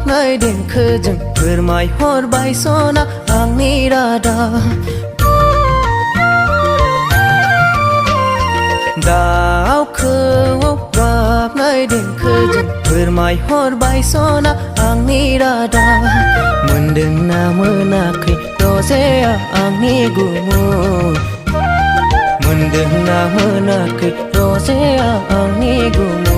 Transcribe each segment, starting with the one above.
गाबनाय देंखोजों फोरमायहरबाय सना आंनि रादाब दाउ खौवौ गाबनाय देंखोजों फोरमायहरबाय सना आंनि रादाब मोनदोंना मोनाखै रजेया आंनि गुमुर मोनदोंना मोनाखै रजेया आंनि गुमुर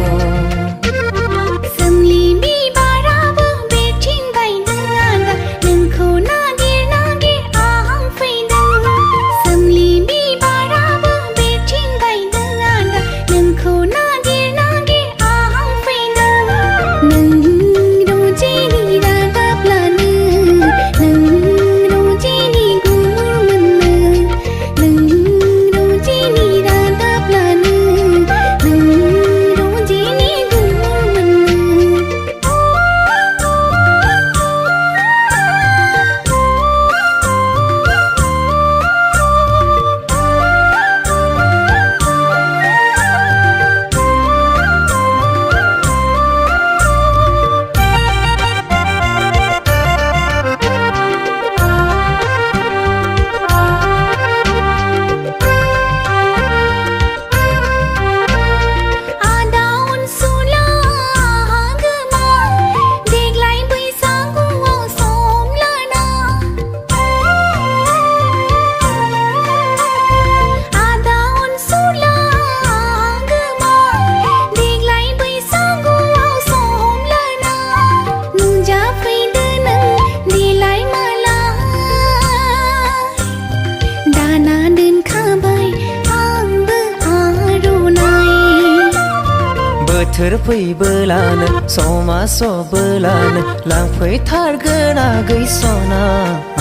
बोथोर फैबोलानो समा सबोलानो लांफैथारगोन आगै सना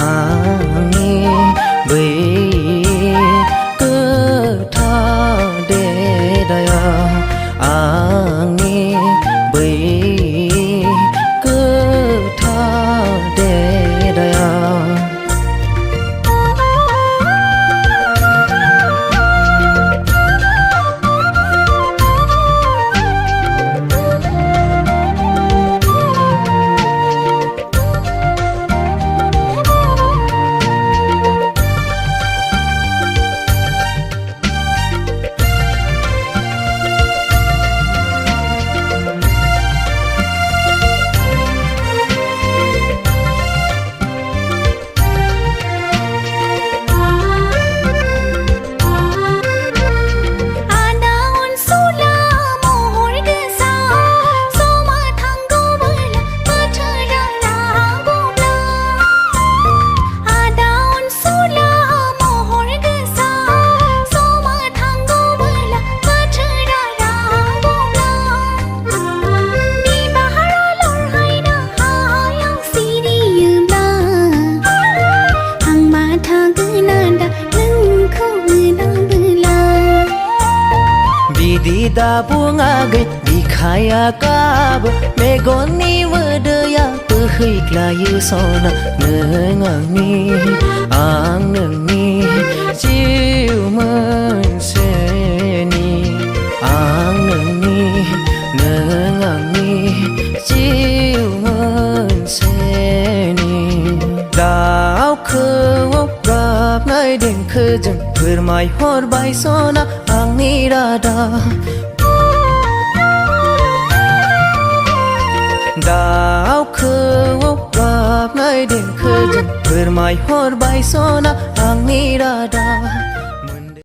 आंनि बै गोथार देरायाव आंनि बै गोथार देरायाव दा बुङाखै बिखाया गाबो मेगननि मोदैया बोहैग्लायो सना नों आंनि आं नोंनि जिउ मोनसेनि आं नोंनि नों आंनि जिउ मोनसेनि दाउ खौवौ गाबनाय देंखोजों फोरमायहरबाय सना आंनि रादाब दाउ खौवौ गाबनाय देंखोजों फोरमायहरबाय सना आंनि रादाब